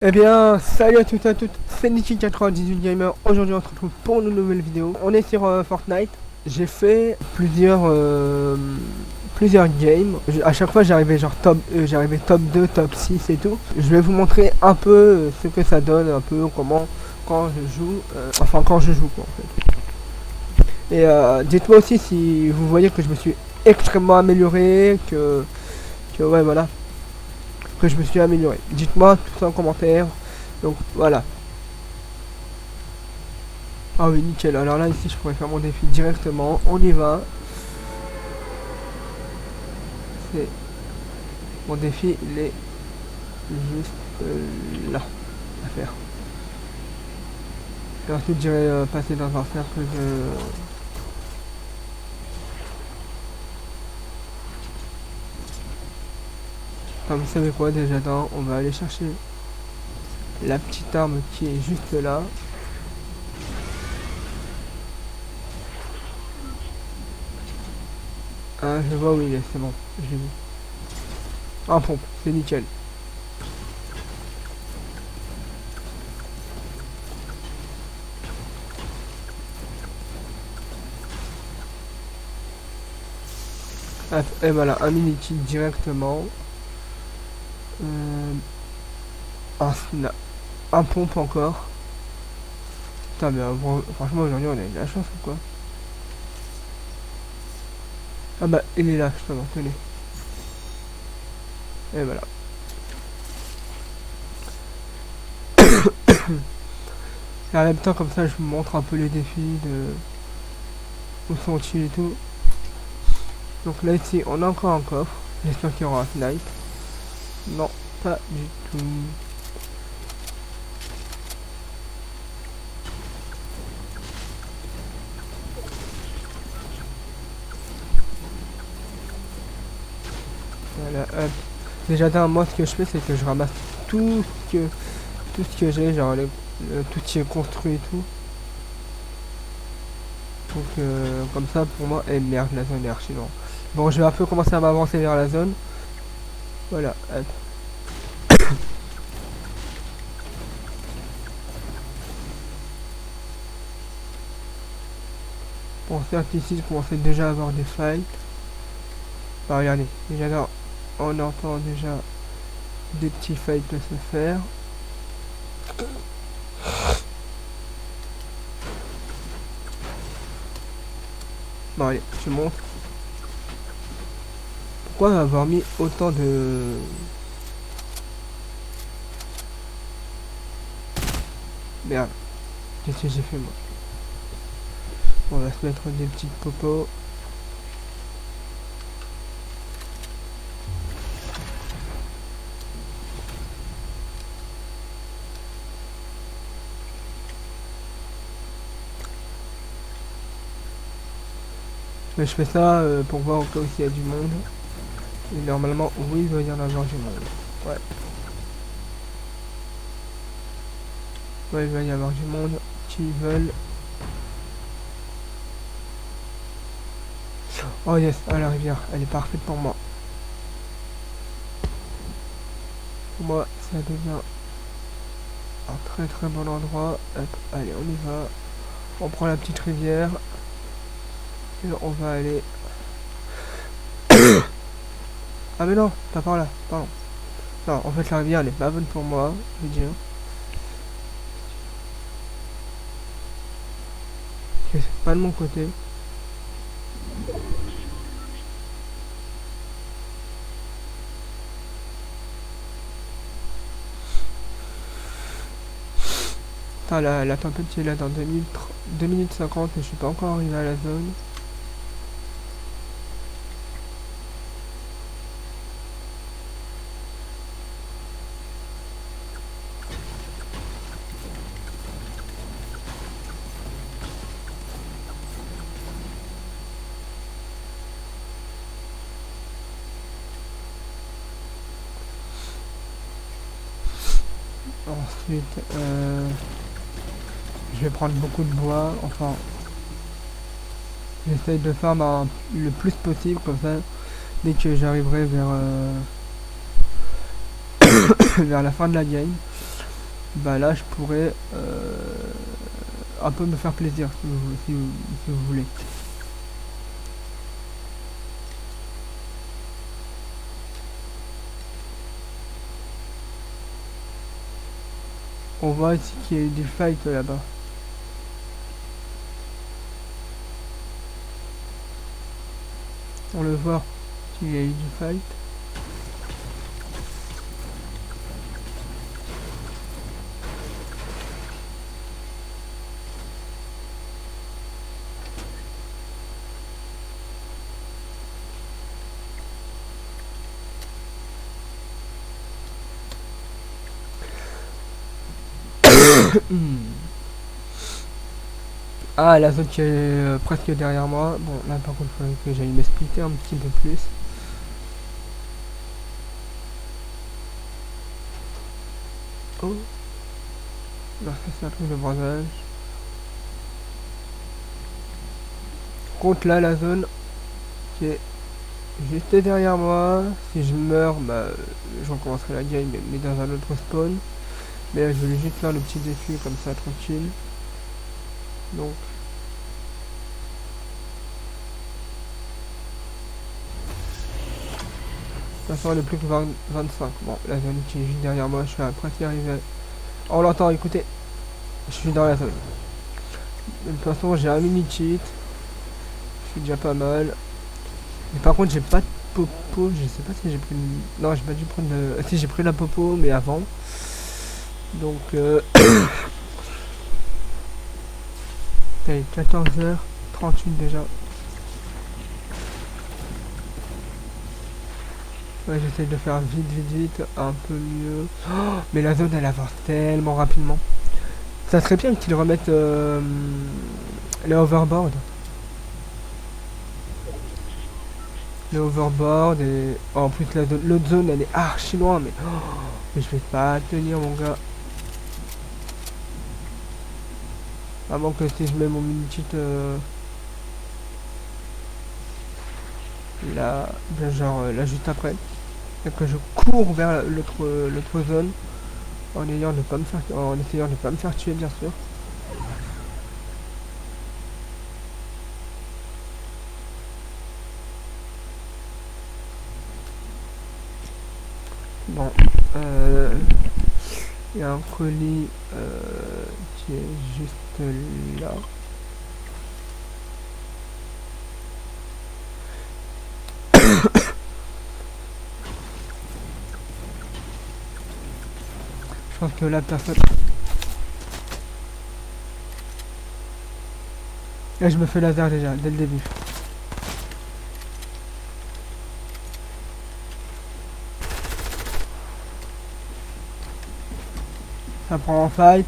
Eh bien, salut à toutes et à toutes, c'est Niki98 Gamer. Aujourd'hui, on se retrouve pour une nouvelle vidéo. On est sur Fortnite. J'ai fait plusieurs games. À chaque fois, j'arrivais genre j'arrivais top 2, top 6 et tout. Je vais vous montrer un peu ce que ça donne, un peu comment quand je joue, quand je joue quoi en fait. Et dites-moi aussi si vous voyez que je me suis extrêmement amélioré, que ouais voilà, que je me suis amélioré. Dites-moi tout ça en commentaire. Donc voilà. Ah oui, nickel. Alors là, ici, je pourrais faire mon défi directement. On y va. C'est mon défi, il est juste là à faire. Et ensuite, j'irai passer dans un cercle de... Enfin, vous savez quoi, déjà on va aller chercher la petite arme qui est juste là. Ah, je vois où il est, c'est bon. J'ai vu. Un pompe, c'est nickel. Hop, et voilà, un mini-kit directement. Un snap. Un pompe encore. Putain, mais franchement, aujourd'hui, on a eu de la chance ou quoi? Ah bah, il est là, justement, tenez. Et voilà. Et en même temps, comme ça, je vous montre un peu les défis de... où sont-ils et tout. Donc là, ici, on a encore un coffre. J'espère qu'il y aura un snipe. Non, pas du tout. Voilà, hop. Déjà d'un moi, ce que je fais, c'est que je ramasse tout tout ce que j'ai, genre tout ce qui est construit et tout. Donc comme ça, pour moi, et merde, la zone est archi loin. Bon, je vais un peu commencer à m'avancer vers la zone. Voilà, hop. Bon, certes, ici, je commençais déjà à avoir des fights. Bah, regardez, déjà là, on entend déjà des petits fights se faire. Bon, allez, je monte. Pourquoi avoir mis autant de... Merde, qu'est-ce que j'ai fait moi? On va se mettre des petites popos. Mais je fais ça pour voir au cas où il y a du monde. Et normalement, oui, il doit y en avoir du monde. Ouais. Ouais, il va y avoir du monde qui veulent... Oh yes, à la rivière, elle est parfaite pour moi. Pour moi, ça devient un très très bon endroit. Hop, allez, on y va. On prend la petite rivière. Et on va aller... Ah mais non, pas par là, pardon. Non, en fait la rivière elle est pas bonne pour moi, je veux dire. C'est pas de mon côté. Putain, la tempête est là dans 2 minutes 50 et je suis pas encore arrivé à la zone. Ensuite, je vais prendre beaucoup de bois, enfin, j'essaye de faire le plus possible, comme ça, dès que j'arriverai vers, vers la fin de la game, bah là je pourrais un peu me faire plaisir si vous voulez. On voit ici qu'il y a eu du fight là-bas. On le voit qu'il y a eu du fight. Ah, la zone qui est presque derrière moi. Bon, là par contre, il faudrait que j'aille me splitter un petit peu plus. Oh. Alors ça c'est un truc de bronzage. Contre là, la zone qui est juste derrière moi. Si je meurs, bah, je recommencerai la game, mais dans un autre spawn. Mais là, je voulais juste faire le petit défi comme ça, tranquille. Donc. Ça sort le plus que 25. Bon, la zone qui est juste derrière moi, je suis presque arrivé. On l'entend, écoutez. Je suis dans la zone. De toute façon, j'ai un mini cheat. Je suis déjà pas mal. Mais par contre, j'ai pas de popo. Je sais pas si j'ai pris une... Non, j'ai pas dû prendre le... Si, j'ai pris la popo, mais avant. Donc, allez, 14h38 déjà. Ouais, j'essaie de faire vite, un peu mieux. Oh, mais la zone, elle avance tellement rapidement. Ça serait bien qu'ils remettent les overboard. Les overboard et... Oh, en plus, l'autre zone, elle est archi loin, mais... Oh, mais je vais pas tenir, mon gars. Avant que si je mets mon mini cheat là, bien genre là juste après. Et que je cours vers l'autre zone en essayant de ne pas me faire tuer bien sûr. Bon, il y a un colis qui est juste là. Je pense que là personne. Là je me fais laser déjà dès le début. Ça prend en fight.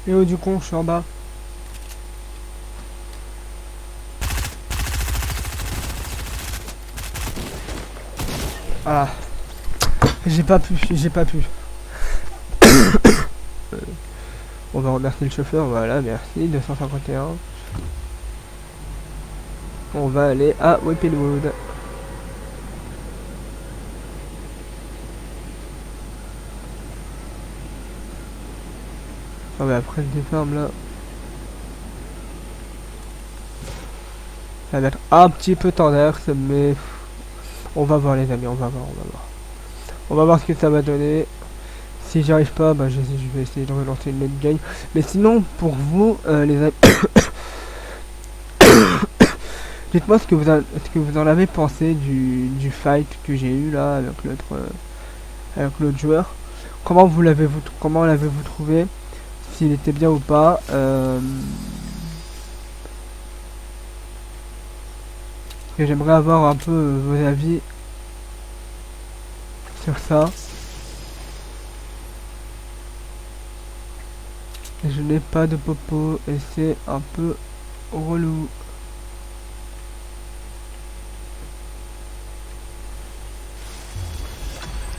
Et oh du con, je suis en bas. Ah, j'ai pas pu. On va remercier le chauffeur, voilà, merci, 251. On va aller à Weapilwood. Ah bah après le départ là. Ça va être un petit peu tendance, mais on va voir les amis, on va voir. On va voir ce que ça va donner. Si j'y arrive pas, bah je vais essayer de relancer une autre game. Mais sinon, pour vous, les amis, dites-moi ce que vous en avez pensé du fight que j'ai eu là avec l'autre joueur. Comment l'avez-vous trouvé? S'il était bien ou pas. Et j'aimerais avoir un peu vos avis sur ça. Et je n'ai pas de popo et c'est un peu relou.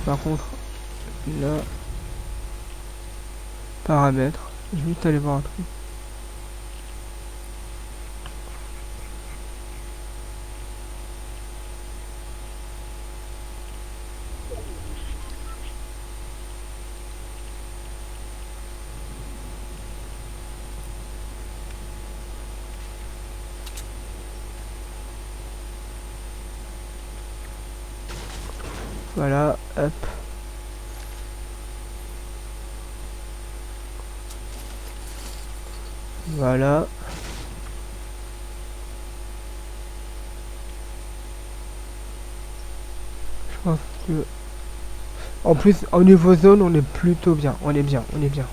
Par contre, là, paramètres, je vais juste aller voir un truc. Voilà, hop. Voilà. Je pense que... En plus, au niveau zone, on est plutôt bien. On est bien, on est bien.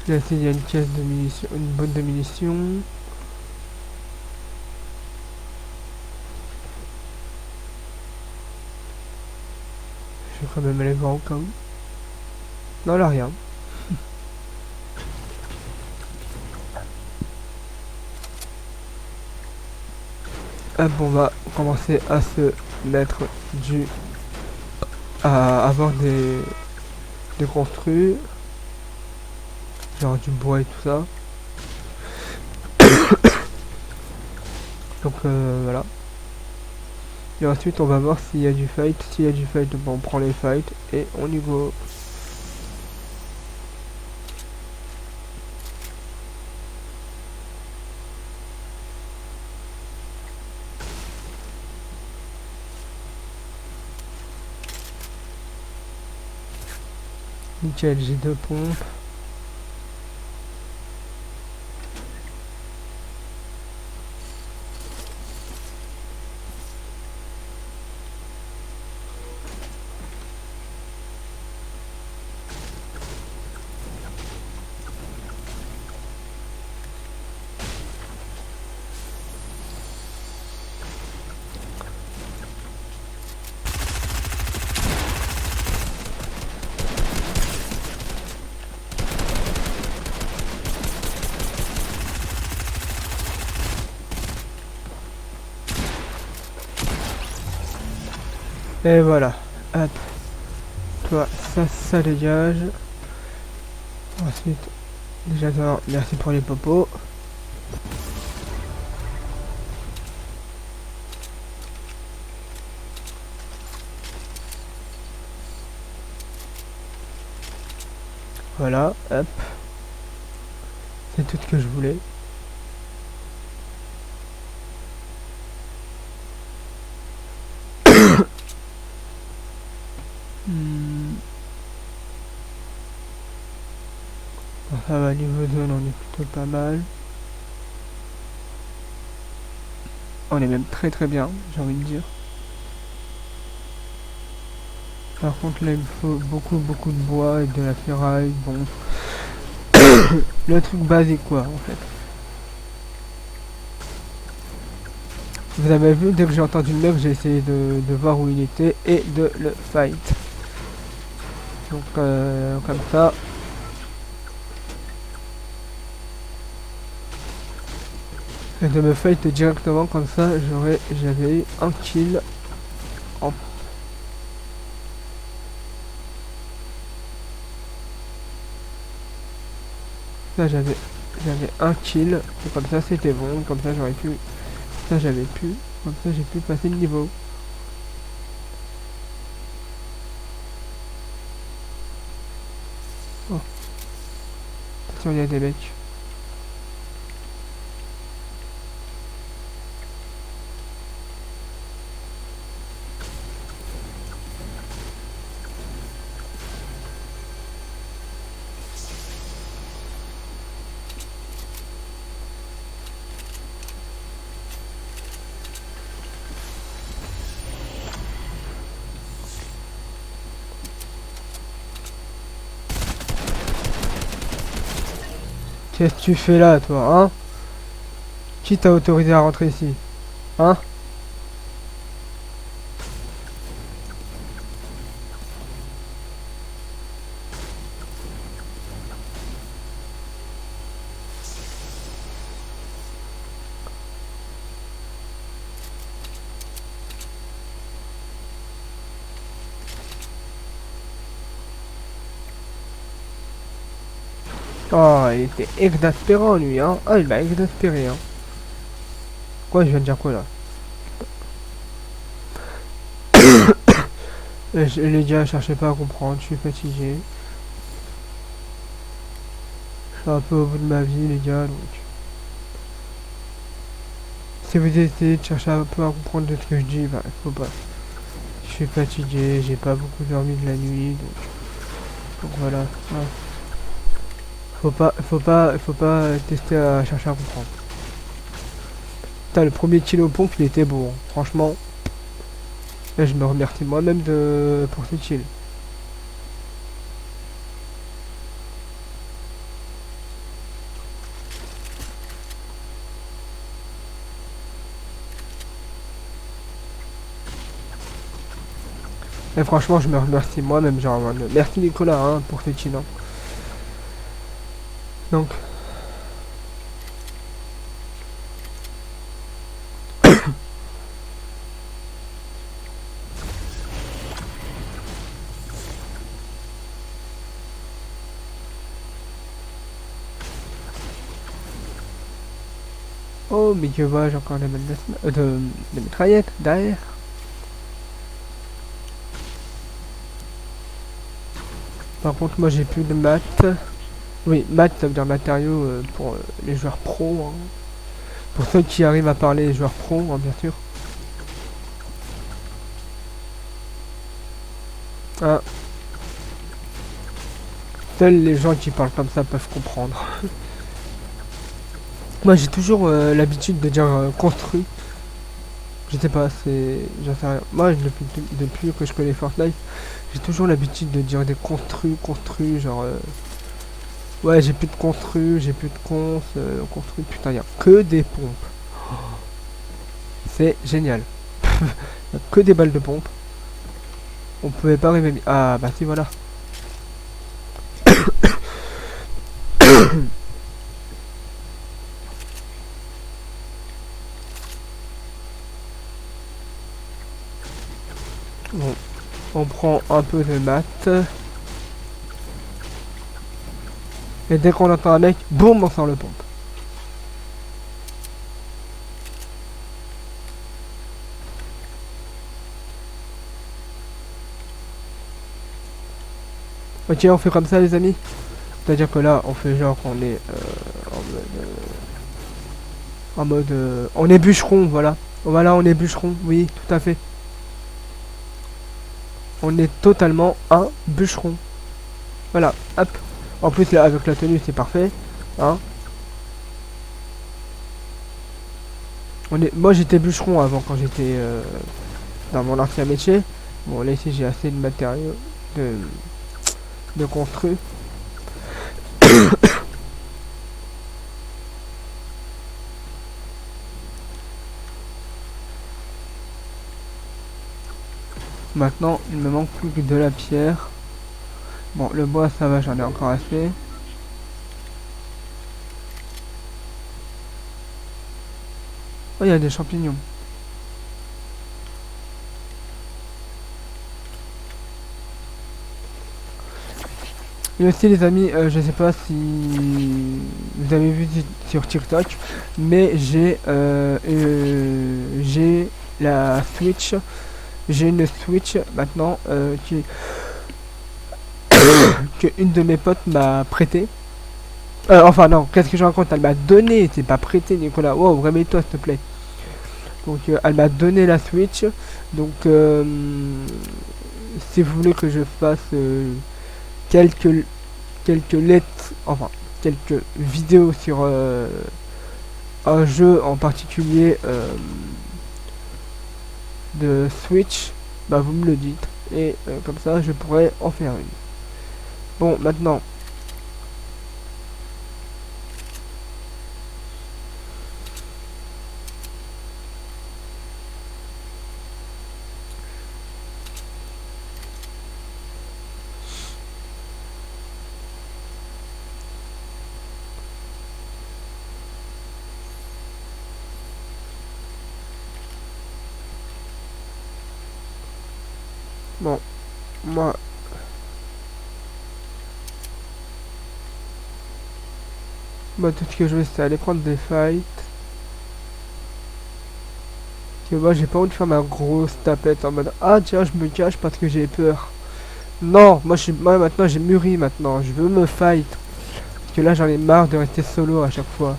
Là, il y a une caisse de munitions, une boîte de munitions. Je vais quand même aller voir au cas où. Non, là, rien. Hop, on va commencer à se mettre à avoir des construits. Genre du bois et tout ça. Donc voilà. Et ensuite on va voir s'il y a du fight. S'il y a du fight, on prend les fights et on y go. Nickel, j'ai 2 pompes. Et voilà. Hop. Toi, ça dégage. Ensuite, déjà ça, merci pour les popos. Voilà, hop. C'est tout ce que je voulais. Bon, ça va, niveau zone, on est plutôt pas mal. On est même très très bien, j'ai envie de dire. Par contre, là, il me faut beaucoup de bois et de la ferraille. Bon, le truc basique, quoi, en fait. Vous avez vu, dès que j'ai entendu le mec, j'ai essayé de voir où il était et de le fight. Donc, comme ça. Et de me fight directement, comme ça, j'avais eu un kill en... Ça, j'avais un kill. Et comme ça, c'était bon. Comme ça, j'aurais pu... Ça, j'avais pu. Comme ça, j'ai pu passer le niveau. Oh. Attention, il y a des mecs. Qu'est-ce que tu fais là, toi, hein? Qui t'a autorisé à rentrer ici? Hein? Oh, il était exaspérant, lui, hein? Ah, il m'a exaspéré, hein? Quoi, je viens de dire quoi, là? Les gars, cherchez pas à comprendre, je suis fatigué. Je suis un peu au bout de ma vie, les gars, donc... si vous essayez de chercher un peu à comprendre de ce que je dis, bah faut pas. Je suis fatigué, j'ai pas beaucoup dormi de la nuit, donc voilà. Ouais. Faut pas tester à chercher à comprendre. Putain, le premier kilo pompe, il était beau, hein. Franchement. Là, je me remercie moi-même pour ce chill. Et franchement, je me remercie moi-même, genre, merci Nicolas, hein, pour ce chill, hein. Donc, oh, mais je vois, j'ai encore des balles de mitraillettes derrière. Par contre, moi, j'ai plus de maths. Oui, maths, ça veut dire matériaux pour les joueurs pro, hein. Pour ceux qui arrivent à parler les joueurs pro, hein, bien sûr. Ah, seuls les gens qui parlent comme ça peuvent comprendre. Moi, j'ai toujours l'habitude de dire construit. Je sais pas, c'est... J'en sais rien. Moi, depuis que je connais Fortnite, j'ai toujours l'habitude de dire des construits, genre... Ouais, j'ai plus de construits, j'ai plus de construits. Putain, y a que des pompes. C'est génial. Y a que des balles de pompe. On pouvait pas rêver... Ah, bah si, voilà. Bon, on prend un peu de maths. Et dès qu'on entend un mec, boum, on sort le pompe. Ok, on fait comme ça, les amis. C'est-à-dire que là, on fait genre qu'on est on est bûcheron, voilà. Voilà, on est bûcheron, oui, tout à fait. On est totalement un bûcheron. Voilà, hop. En plus, là, avec la tenue, c'est parfait. Hein. Moi, j'étais bûcheron avant, quand j'étais dans mon ancien métier. Bon, là, ici, j'ai assez de matériaux de construire. Maintenant, il me manque plus que de la pierre. Bon, le bois, ça va, j'en ai encore assez. Oh, il y a des champignons. Et aussi, les amis, je sais pas si vous avez vu sur TikTok, mais j'ai la Switch. J'ai une Switch maintenant que une de mes potes m'a prêté. Enfin non, qu'est-ce que je raconte? Elle m'a donné, c'est pas prêté, Nicolas. Wow, réveille-toi s'il te plaît. Donc elle m'a donné la Switch. Donc si vous voulez que je fasse quelques lettres, enfin quelques vidéos sur un jeu en particulier de Switch, bah vous me le dites et comme ça je pourrais en faire une. Bon, maintenant bon, moi tout ce que je veux c'est aller prendre des fights. Que moi j'ai pas envie de faire ma grosse tapette en mode ah tiens je me cache parce que j'ai peur. Non, moi maintenant j'ai mûri maintenant, je veux me fight. Parce que là j'en ai marre de rester solo à chaque fois.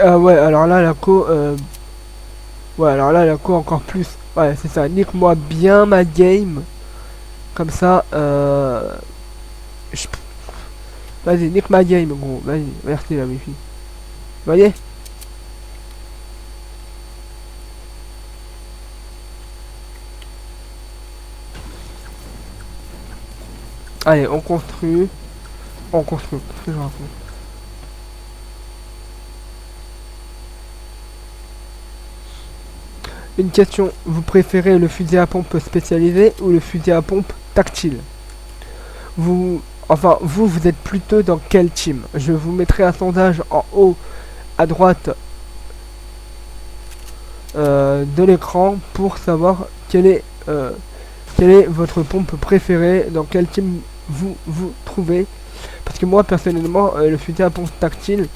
Ah ouais, alors là, la co... ouais, alors là, la co encore plus. Ouais, c'est ça. Nique-moi bien ma game. Comme ça, vas-y, nique ma game, gros. Vas-y, merci la wifi. Vous voyez? Allez, on construit. On construit. Qu'est-ce que je raconte? Une question. Vous préférez le fusil à pompe spécialisé ou le fusil à pompe tactile? Enfin, vous êtes plutôt dans quel team? Je vous mettrai un sondage en haut à droite de l'écran pour savoir quelle est votre pompe préférée, dans quel team vous vous trouvez. Parce que moi, personnellement, le fusil à pompe tactique,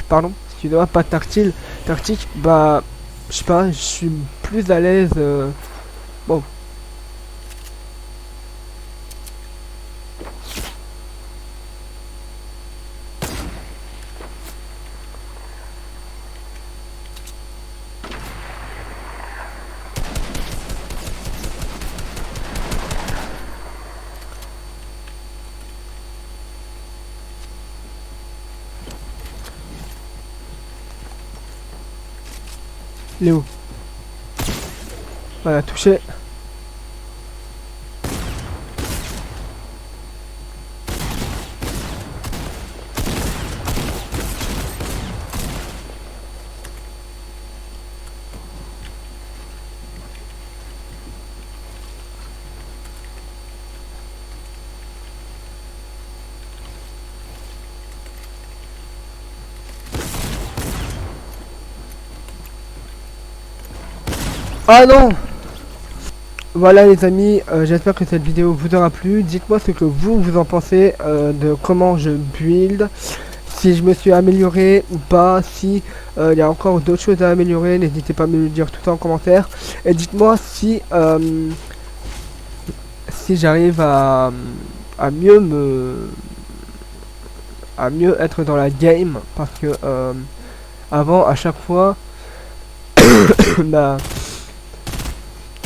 pardon, excusez-moi, pas tactile, tactique, bah, je sais pas, je suis plus à l'aise. Bon. Léo. Voilà, touché. Ah non! Voilà les amis, j'espère que cette vidéo vous aura plu. Dites-moi ce que vous en pensez de comment je build, si je me suis amélioré ou pas, si il y a encore d'autres choses à améliorer, n'hésitez pas à me le dire tout en commentaire. Et dites-moi si j'arrive à mieux être dans la game, parce que avant à chaque fois bah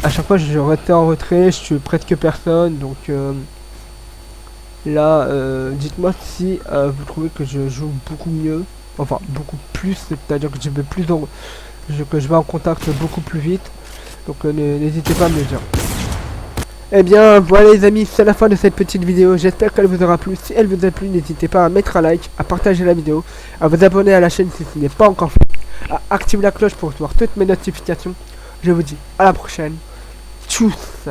à chaque fois je restais en retrait, je suis presque personne, donc là dites-moi si vous trouvez que je joue beaucoup mieux, enfin beaucoup plus, c'est-à-dire que je vais que je vais en contact beaucoup plus vite, donc n'hésitez pas à me le dire. Eh bien voilà les amis, c'est la fin de cette petite vidéo, j'espère qu'elle vous aura plu. Si elle vous a plu, n'hésitez pas à mettre un like, à partager la vidéo, à vous abonner à la chaîne si ce n'est pas encore fait, à activer la cloche pour recevoir toutes mes notifications. Je vous dis à la prochaine. Tchuss.